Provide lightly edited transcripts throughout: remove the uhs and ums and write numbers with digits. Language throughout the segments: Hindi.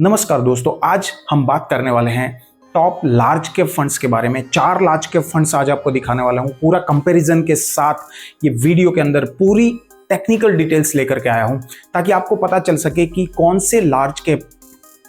नमस्कार दोस्तों, आज हम बात करने वाले हैं टॉप लार्ज कैप फंड्स के बारे में। 4 लार्ज कैप फंड्स आज आपको दिखाने वाला हूं, पूरा कंपैरिजन के साथ। ये वीडियो के अंदर पूरी टेक्निकल डिटेल्स लेकर के आया हूं ताकि आपको पता चल सके कि कौन से लार्ज कैप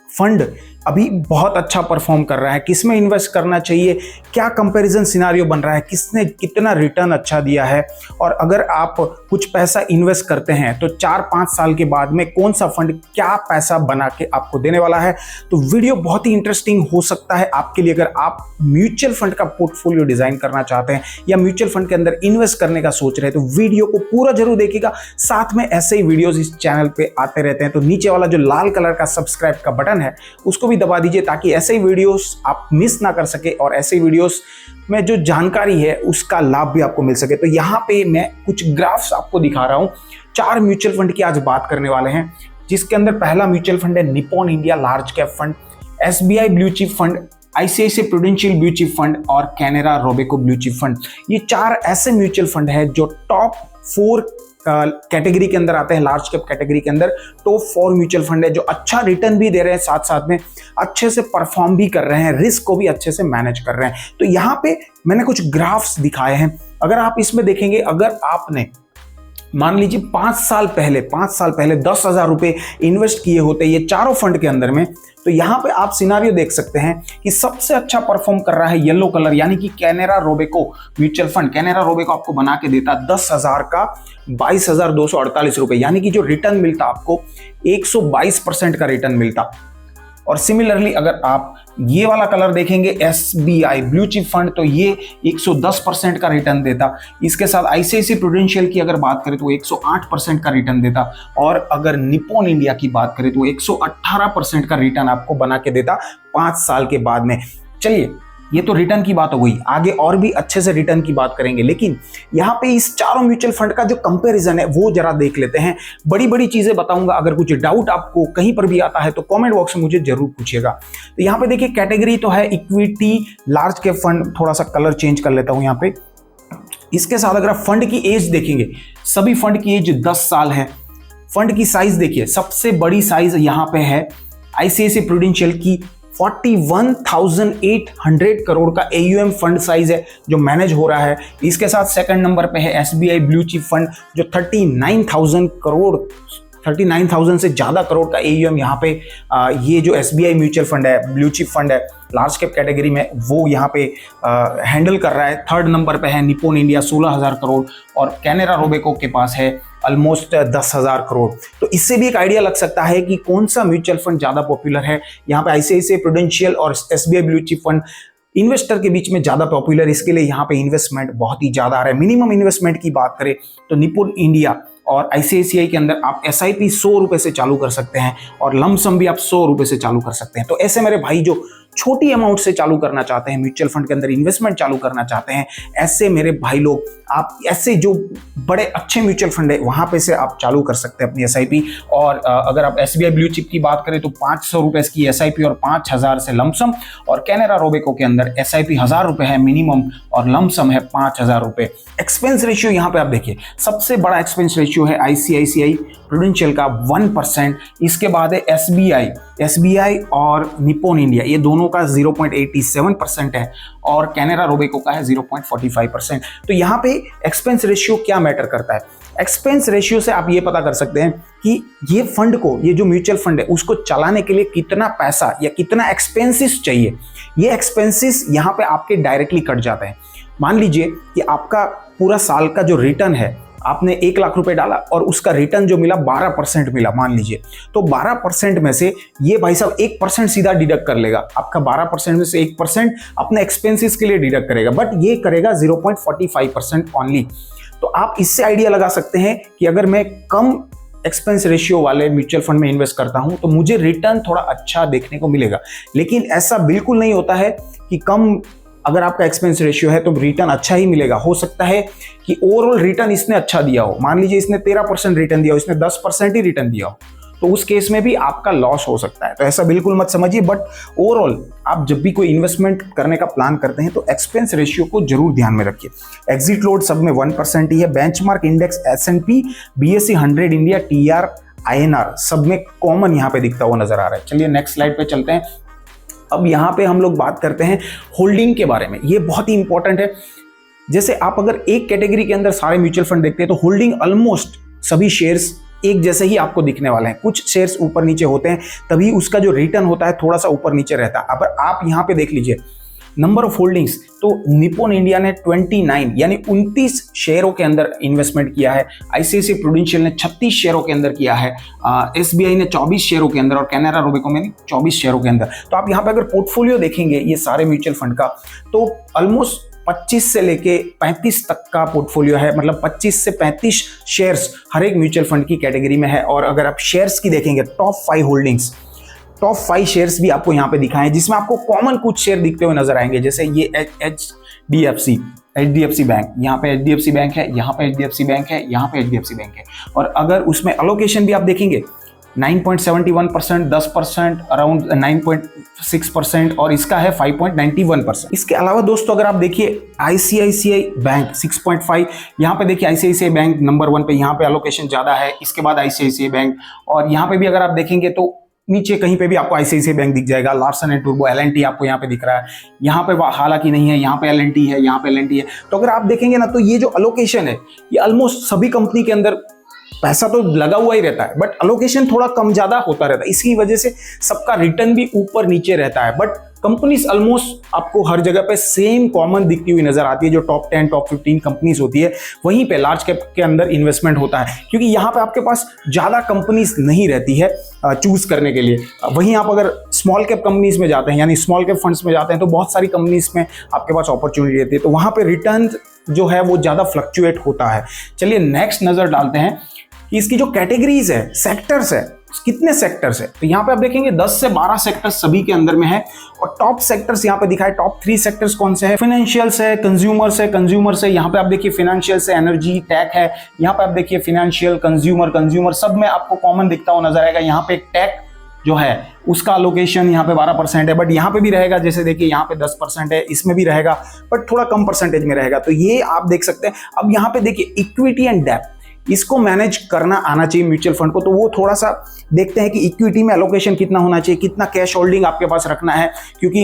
फंड अभी बहुत अच्छा परफॉर्म कर रहा है, किस में इन्वेस्ट करना चाहिए, क्या कंपैरिजन सिनारियो बन रहा है, किसने कितना रिटर्न अच्छा दिया है। और अगर आप कुछ पैसा इन्वेस्ट करते हैं तो 4-5 साल के बाद में कौन सा फंड क्या पैसा बना के आपको देने वाला है। तो वीडियो बहुत ही इंटरेस्टिंग हो सकता है आपके लिए अगर आप म्यूचुअल फंड का पोर्टफोलियो डिजाइन करना चाहते हैं या म्यूचुअल फंड के अंदर इन्वेस्ट करने का सोच रहे हैं। तो वीडियो को पूरा जरूर देखिएगा। साथ में ऐसे ही वीडियोज इस चैनल पे आते रहते हैं, तो नीचे वाला जो लाल कलर का सब्सक्राइब का बटन है उसको भी दबा दीजिए ताकि ऐसे ही वीडियोस आप मिस ना कर सके और ऐसे ही वीडियोस में जो जानकारी है उसका लाभ भी आपको मिल सके। तो यहाँ पे मैं कुछ ग्राफ्स आपको दिखा रहा हूँ। 4 म्यूचुअल फंड की आज बात करने वाले हैं, जिसके अंदर पहला म्यूचुअल फंड है Nippon India large cap fund, SBI blue chip fund, ICICI prudential blue chip fund और Canara Robeco blue chip fund. ये 4 ऐसे म्यूचुअल फंड है जो टॉप 4 कैटेगरी के अंदर आते हैं। लार्ज कैप कैटेगरी के अंदर टॉप 4 म्यूचुअल फंड है जो अच्छा रिटर्न भी दे रहे हैं, साथ साथ में अच्छे से परफॉर्म भी कर रहे हैं, रिस्क को भी अच्छे से मैनेज कर रहे हैं। तो यहाँ पे मैंने कुछ ग्राफ्स दिखाए हैं। अगर आप इसमें देखेंगे, अगर आपने मान लीजिए 5 साल पहले 10,000 रुपए इन्वेस्ट किए होते ये चारों फंड के अंदर में, तो यहां पे आप सिनारियो देख सकते हैं कि सबसे अच्छा परफॉर्म कर रहा है येलो कलर यानी कि Canara Robeco mutual fund. Canara Robeco आपको बना के देता 10,000 का 22,248 रुपए, यानी कि जो रिटर्न मिलता आपको 122% का रिटर्न मिलता। और सिमिलरली अगर आप ये वाला कलर देखेंगे SBI ब्लू चिप फंड, तो ये 110% का रिटर्न देता। इसके साथ ICICI प्रूडेंशियल की अगर बात करें तो 108% का रिटर्न देता। और अगर निप्पॉन इंडिया की बात करें तो 118% का रिटर्न आपको बना के देता 5 साल के बाद में। चलिए, ये तो रिटर्न की बात हो गई, आगे और भी अच्छे से रिटर्न की बात करेंगे, लेकिन यहाँ पे इस चारों म्यूचुअल फंड का जो कंपैरिजन है वो जरा देख लेते हैं। बड़ी बड़ी चीजें बताऊंगा, अगर कुछ डाउट आपको कहीं पर भी आता है तो कमेंट बॉक्स में मुझे जरूर पूछिएगा। तो यहाँ पे देखिए, कैटेगरी तो है इक्विटी लार्ज कैप फंड। थोड़ा सा कलर चेंज कर लेता हूँ यहाँ पे। इसके साथ अगर आप फंड की एज देखेंगे, सभी फंड की एज 10 साल है। फंड की साइज देखिए, सबसे बड़ी साइज यहाँ पे है ICICI प्रूडेंशियल की 41,800 करोड़ का AUM फंड साइज है जो मैनेज हो रहा है। इसके साथ सेकंड नंबर पे है SBI ब्लू चिप फंड जो 39,000 से ज्यादा करोड़ का AUM यहाँ पे ये जो SBI म्यूचुअल फंड है, ब्लू चिप फंड है लार्ज कैप कैटेगरी में, वो यहाँ पे हैंडल कर रहा है। थर्ड नंबर पे है निप्पॉन इंडिया 16,000 करोड़ और कैनरा रोबेको के पास है ऑलमोस्ट 10,000 करोड़। तो इससे भी एक आइडिया लग सकता है कि कौन सा म्यूचुअल फंड ज्यादा पॉपुलर है। यहाँ पे ICICI प्रूडेंशियल और SBI blue chip fund investor के बीच में ज्यादा पॉपुलर, इसके लिए यहाँ पे इन्वेस्टमेंट बहुत ही ज्यादा आ रहा है। मिनिमम इन्वेस्टमेंट की बात करें तो निप्पॉन इंडिया और ICICI के अंदर आप SIP 100 रुपए से चालू कर सकते हैं और लमसम भी आप 100 रुपए से चालू कर सकते हैं। तो ऐसे मेरे भाई जो छोटी अमाउंट से चालू करना चाहते हैं, म्यूचुअल फंड के अंदर इन्वेस्टमेंट चालू करना चाहते हैं, ऐसे मेरे भाई लोग आप ऐसे जो बड़े अच्छे म्यूचुअल फंड है वहां पे से आप चालू कर सकते हैं अपनी SIP। और अगर आप SBI ब्लू चिप की बात करें तो 500 रुपए की SIP और 5,000 से लमसम। और कैनरा रोबेको के अंदर SIP 1,000 रुपए है मिनिमम और लमसम है 5,000 रुपए। एक्सपेंस रेशियो यहाँ पे आप देखिए, सबसे बड़ा एक्सपेंस रेशियो है ICICI प्रूडेंशियल का 1%। इसके बाद है SBI और निप्पॉन इंडिया, ये दोनों का 0.87% है और कैनरा रोबेको का है 0.45%। तो यहाँ पे एक्सपेंस रेशियो क्या मैटर करता है? एक्सपेंस रेशियो से आप ये पता कर सकते हैं कि ये फंड को, ये जो म्यूचुअल फंड है उसको चलाने के लिए कितना पैसा या कितना एक्सपेंसिस चाहिए। ये एक्सपेंसिस यहाँ पे आपके डायरेक्टली कट जाते हैं। मान लीजिए कि आपका पूरा साल का जो रिटर्न है, आपने 1 लाख रुपए डाला और उसका रिटर्न जो मिला 12% मिला मान लीजिए, तो 12% में से ये भाई साहब 1% सीधा डिडक्ट कर लेगा। आपका 12% में से 1% अपने एक्सपेंसेस के लिए डिडक्ट करेगा, बट ये करेगा 0.45% ओनली। तो आप इससे आइडिया लगा सकते हैं कि अगर मैं कम एक्सपेंस रेशियो वाले म्यूचुअल फंड में इन्वेस्ट करता हूं तो मुझे रिटर्न थोड़ा अच्छा देखने को मिलेगा। लेकिन ऐसा बिल्कुल नहीं होता है कि कम अगर आपका एक्सपेंस रेशियो है तो रिटर्न अच्छा ही मिलेगा। हो सकता है कि ओवरऑल रिटर्न इसने अच्छा दिया हो, मान लीजिए इसने 13% रिटर्न दिया हो, इसने 10% ही रिटर्न दिया हो, तो उस केस में भी आपका लॉस हो सकता है। तो ऐसा बिल्कुल मत समझिए, बट ओवरऑल आप जब भी कोई इन्वेस्टमेंट करने का प्लान करते हैं तो एक्सपेंस रेशियो को जरूर ध्यान में रखिए। एग्जिट लोड सब में 1% ही है। Benchmark index S&P BSE 100 India TR INR सब में कॉमन यहाँ पे दिखता हुआ नजर आ रहा है। चलिए नेक्स्ट स्लाइड पे चलते हैं। अब यहाँ पे हम लोग बात करते हैं होल्डिंग के बारे में। ये बहुत ही इंपॉर्टेंट है। जैसे आप अगर एक कैटेगरी के अंदर सारे म्यूचुअल फंड देखते हैं तो होल्डिंग ऑलमोस्ट सभी शेयर्स एक जैसे ही आपको दिखने वाले हैं। कुछ शेयर्स ऊपर नीचे होते हैं, तभी उसका जो रिटर्न होता है थोड़ा सा ऊपर नीचे रहता है। अब आप यहाँ पे देख लीजिए नंबर ऑफ होल्डिंग्स, तो निप्पॉन इंडिया ने 29 यानी 29 शेयरों के अंदर इन्वेस्टमेंट किया है। आईसीआईसीआई प्रूडेंशियल ने 36 शेयरों के अंदर किया है। एसबीआई ने 24 शेयरों के अंदर और कैनरा रोबेको में 24 शेयरों के अंदर। तो आप यहाँ पे अगर पोर्टफोलियो देखेंगे ये सारे म्यूचुअल फंड का, तो ऑलमोस्ट 25 से लेके 35 तक का पोर्टफोलियो है। मतलब 25 से 35 शेयर्स हर एक म्यूचुअल फंड की कैटेगरी में है। और अगर आप शेयर्स की देखेंगे टॉप 5 होल्डिंग्स, टॉप 5 शेयर्स भी आपको यहाँ पे दिखाए हैं, जिसमें आपको कॉमन कुछ शेयर दिखते हुए नजर आएंगे। जैसे ये एचडीएफसी बैंक, यहाँ पे एचडीएफसी बैंक है, यहाँ पे एचडीएफसी बैंक है, यहाँ पे एचडीएफसी बैंक है। और अगर उसमें अलोकेशन भी आप देखेंगे 9.71%, 10%, अराउंड 9.6% और इसका है 5.91%। इसके अलावा दोस्तों अगर आप देखिए आईसीआईसीआई बैंक 6.5, यहाँ पे देखिए आईसीआईसीआई बैंक नंबर 1 पे, यहाँ पे अलोकेशन ज्यादा है। इसके बाद आईसीआईसीआई बैंक, और यहाँ पे भी अगर आप देखेंगे तो नीचे कहीं पे भी आपको आईसीआईसीआई बैंक दिख जाएगा। लार्सन एंड टूब्रो, एलएनटी आपको यहाँ पे दिख रहा है। यहाँ पे हालांकि नहीं है, यहाँ पे एलएनटी है, यहाँ पे एलएनटी है। तो अगर आप देखेंगे ना तो ये जो अलोकेशन है ये ऑलमोस्ट सभी कंपनी के अंदर पैसा तो लगा हुआ ही रहता है, बट अलोकेशन थोड़ा कम ज्यादा होता रहता है। इसकी वजह से सबका रिटर्न भी ऊपर नीचे रहता है। बट कंपनीज ऑलमोस्ट आपको हर जगह पे सेम कॉमन दिखती हुई नजर आती है। जो टॉप 10 टॉप 15 कंपनीज होती है वहीं पे लार्ज कैप के अंदर इन्वेस्टमेंट होता है, क्योंकि यहाँ पे आपके पास ज्यादा कंपनीज नहीं रहती है चूज करने के लिए। वहीं आप अगर स्मॉल कैप कंपनीज में जाते हैं, यानी स्मॉल कैप फंड्स में जाते हैं, तो बहुत सारी कंपनीज में आपके पास अपॉर्चुनिटी रहती है, तो वहां पे रिटर्न जो है वो ज्यादा फ्लक्चुएट होता है। चलिए नेक्स्ट नजर डालते हैं कि इसकी जो कैटेगरीज है, सेक्टर्स है, कितने सेक्टर्स है। तो यहाँ पे आप देखेंगे 10 से 12 सेक्टर्स सभी के अंदर में है। और टॉप सेक्टर्स यहाँ पे दिखाए, टॉप 3 सेक्टर्स कौन से हैं? फाइनेंशियल्स है, कंज्यूमर्स है, यहाँ पे आप देखिए फाइनेंशियल्स है, एनर्जी, टेक है। यहाँ पे आप देखिए फाइनेंशियल, कंज्यूमर सब में आपको कॉमन दिखता हुआ नजर आएगा। यहाँ पे टेक जो है उसका लोकेशन यहाँ पे 12% है, बट यहाँ पे भी रहेगा। जैसे देखिए यहाँ पे 10% है, इसमें भी रहेगा, बट थोड़ा कम परसेंटेज में रहेगा। तो ये आप देख सकते हैं। अब यहाँ पे देखिए इक्विटी एंड डेब्ट, इसको मैनेज करना आना चाहिए म्यूचुअल फंड को। तो वो थोड़ा सा देखते हैं कि इक्विटी में एलोकेशन कितना होना चाहिए, कितना कैश होल्डिंग आपके पास रखना है, क्योंकि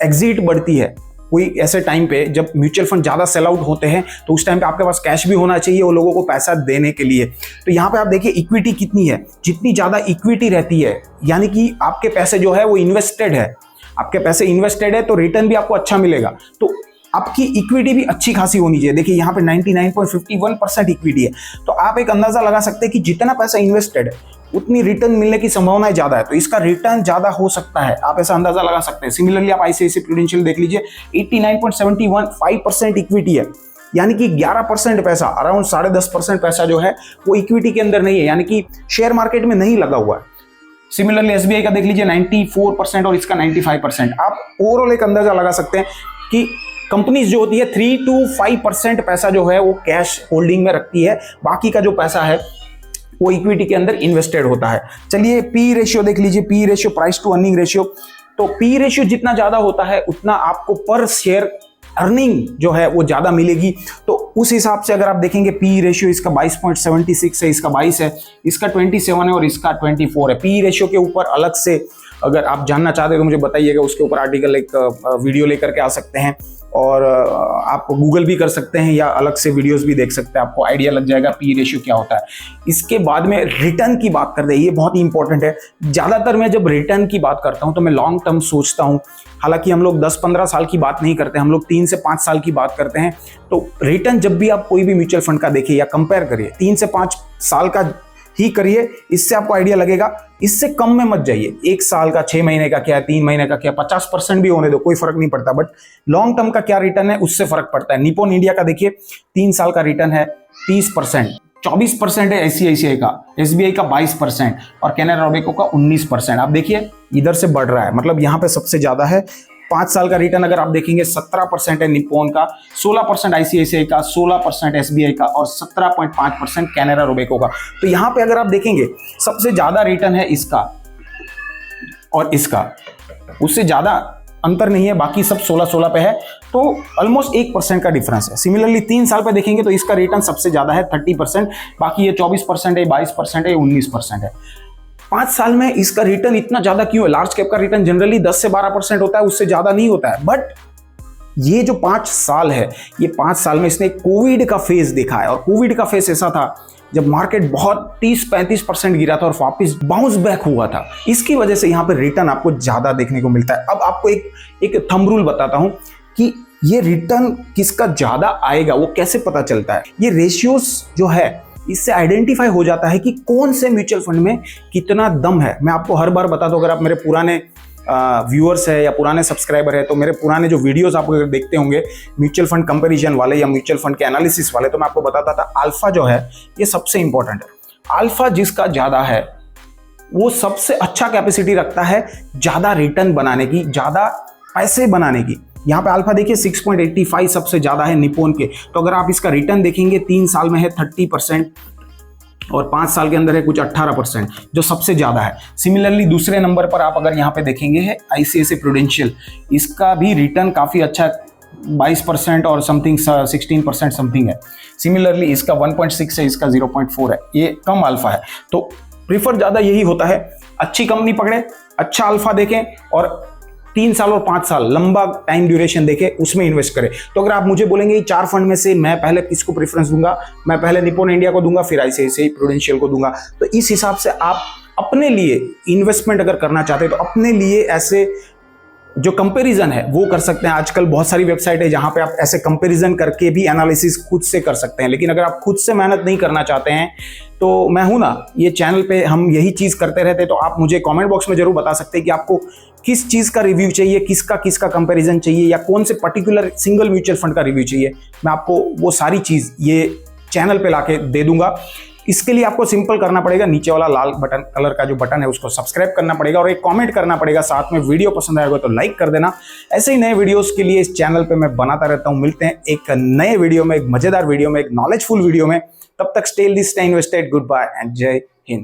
एग्जिट बढ़ती है कोई ऐसे टाइम पे जब म्यूचुअल फंड ज्यादा सेल आउट होते हैं, तो उस टाइम पे आपके पास कैश भी होना चाहिए वो लोगों को पैसा देने के लिए। तो यहाँ पे आप देखिए इक्विटी कितनी है, जितनी ज्यादा इक्विटी रहती है यानी कि आपके पैसे जो है वो इन्वेस्टेड है, आपके पैसे इन्वेस्टेड है तो रिटर्न भी आपको अच्छा मिलेगा। तो आपकी इक्विटी भी अच्छी खासी होनी चाहिए। देखिए यहाँ पे 99.51% इक्विटी है। तो आप एक अंदाजा लगा सकते हैं कि जितना पैसा इन्वेस्टेड है उतनी रिटर्न मिलने की संभावना ज्यादा है, तो इसका रिटर्न ज्यादा हो सकता है, आप ऐसा अंदाजा लगा सकते हैं। सिमिलरली आप आईसीआईसीआई प्रूडेंशियल देख लीजिए, 89.75% इक्विटी है, यानी कि 11% पैसा, अराउंड 10.5% पैसा जो है वो इक्विटी के अंदर नहीं है, यानी कि शेयर मार्केट में नहीं लगा हुआ है। सिमिलरली एसबीआई का देख लीजिए 94% और इसका 95%। आप ओवरऑल एक अंदाजा लगा सकते हैं कि कंपनीज जो होती है 3 to 5% पैसा जो है वो कैश होल्डिंग में रखती है, बाकी का जो पैसा है वो इक्विटी के अंदर इन्वेस्टेड होता है। चलिए पी रेशियो देख लीजिए, P ratio price to earning ratio. तो पी रेशियो जितना ज्यादा होता है उतना आपको पर शेयर अर्निंग जो है वो ज्यादा मिलेगी। तो उस हिसाब से अगर आप देखेंगे पी रेशियो इसका 22.76 है, इसका 22 है, इसका 27 है और इसका 24 है। पी रेशियो के ऊपर अलग से अगर आप जानना चाहते हो तो मुझे बताइएगा, उसके ऊपर आर्टिकल एक वीडियो लेकर के आ सकते हैं, और आप गूगल भी कर सकते हैं या अलग से वीडियोस भी देख सकते हैं, आपको आइडिया लग जाएगा पी रेशियो क्या होता है। इसके बाद में रिटर्न की बात करते हैं, ये बहुत ही इंपॉर्टेंट है। ज़्यादातर मैं जब रिटर्न की बात करता हूं तो मैं लॉन्ग टर्म सोचता हूं, हालांकि हम लोग 10-15 साल की बात नहीं करते, हम लोग 3 से 5 साल की बात करते हैं। तो रिटर्न जब भी आप कोई भी म्यूचुअल फंड का देखिए या कंपेयर करिए, 3 से 5 साल का ही करिए, इससे आपको आइडिया लगेगा। इससे कम में मत जाइए, 1 साल का, 6 महीने का क्या, 3 महीने का क्या, 50% भी होने दो, कोई फर्क नहीं पड़ता, बट लॉन्ग टर्म का क्या रिटर्न है उससे फर्क पड़ता है। निप्पॉन इंडिया का देखिए 3 साल का रिटर्न है 30%, 24% है आईसीआईसीआई का, एसबीआई का 22% और कैनरा रोबेको का 19%। आप देखिए इधर से बढ़ रहा है, मतलब यहाँ पे सबसे ज्यादा है। 5 साल का रिटर्न अगर आप देखेंगे 17% है निप्पॉन का, 16% आईसीआईसीआई का, 16% एसबीआई का और 17.5% कैनरा रोबेको का। तो यहाँ पे अगर आप देखेंगे सबसे ज्यादा रिटर्न है इसका और इसका, उससे ज्यादा अंतर नहीं है, बाकी सब 16-16 पे है, तो ऑलमोस्ट 1% का डिफरेंस है। सिमिलरली 3 साल पे देखेंगे तो इसका रिटर्न सबसे ज्यादा है 30%, बाकी ये 24% है, 22% है, 19% है। 5 साल में इसका रिटर्न इतना ज्यादा क्यों है? लार्ज कैप का रिटर्न जनरली 10 से 12% होता है, उससे ज्यादा नहीं होता है। बट ये जो 5 साल है, ये 5 साल में इसने कोविड का फेज देखा है, और कोविड का फेज ऐसा था जब मार्केट बहुत 30-35% गिरा था और वापस बाउंस बैक हुआ था। इसकी वजह से यहाँ पे रिटर्न आपको ज्यादा देखने को मिलता है। अब आपको एक थंब रूल बताता हूं कि ये रिटर्न किसका ज्यादा आएगा, वो कैसे पता चलता है। ये रेशियोज जो है इससे आइडेंटिफाई हो जाता है कि कौन से म्यूचुअल फंड में कितना दम है। मैं आपको हर बार बता दूं, अगर आप मेरे पुराने व्यूअर्स है या पुराने सब्सक्राइबर है, तो मेरे पुराने जो वीडियोस आप अगर देखते होंगे म्यूचुअल फंड कंपैरिजन वाले या म्यूचुअल फंड के एनालिसिस वाले, तो मैं आपको बताता था अल्फा जो है ये सबसे इंपॉर्टेंट है। अल्फा जिसका ज्यादा है वो सबसे अच्छा कैपेसिटी रखता है ज्यादा रिटर्न बनाने की, ज्यादा पैसे बनाने की। यहाँ पे अल्फा देखिए 6.85 सबसे ज्यादा है निप्पॉन के। तो अगर आप इसका रिटर्न देखेंगे 3 साल में है 30% और 5 साल के अंदर है कुछ 18%, जो सबसे ज्यादा है। सिमिलरली दूसरे नंबर पर आप अगर यहाँ पे देखेंगे है ICICI प्रूडेंशियल, इसका भी रिटर्न काफी अच्छा 22% और समथिंग 16% समथिंग है। सिमिलरली इसका 1.6 है, इसका 0.4 है, ये कम अल्फा है। तो प्रीफर ज्यादा यही होता है, अच्छी कंपनी पकड़े, अच्छा अल्फा देखें और 3 साल और 5 साल लंबा टाइम ड्यूरेशन देके उसमें इन्वेस्ट करें। तो अगर आप मुझे बोलेंगे 4 फंड में से मैं पहले किसको प्रेफरेंस दूंगा, मैं पहले निप्पॉन इंडिया को दूंगा, फिर ICICI प्रूडेंशियल को दूंगा। तो इस हिसाब से आप अपने लिए इन्वेस्टमेंट अगर करना चाहते हैं तो अपने लिए ऐसे जो कंपैरिजन है वो कर सकते हैं। आजकल बहुत सारी वेबसाइट है जहां पे आप ऐसे कंपैरिजन करके भी एनालिसिस खुद से कर सकते हैं। लेकिन अगर आप खुद से मेहनत नहीं करना चाहते हैं तो मैं हूं ना, ये चैनल पे हम यही चीज करते रहते हैं। तो आप मुझे कमेंट बॉक्स में जरूर बता सकते हैं कि आपको किस चीज का रिव्यू चाहिए, किसका कंपैरिजन चाहिए, या कौन से पर्टिकुलर सिंगल म्यूचुअल फंड का रिव्यू चाहिए। मैं आपको वो सारी चीज ये चैनल पे लाके दे दूंगा। इसके लिए आपको सिंपल करना पड़ेगा, नीचे वाला लाल बटन कलर का जो बटन है उसको सब्सक्राइब करना पड़ेगा और एक कमेंट करना पड़ेगा साथ में। वीडियो पसंद आएगा तो लाइक कर देना। ऐसे ही नए वीडियोस के लिए इस चैनल पे मैं बनाता रहता हूं। मिलते हैं एक नए वीडियो में, एक मजेदार वीडियो में, एक नॉलेजफुल वीडियो में। तब तक stay invested, good bye and जय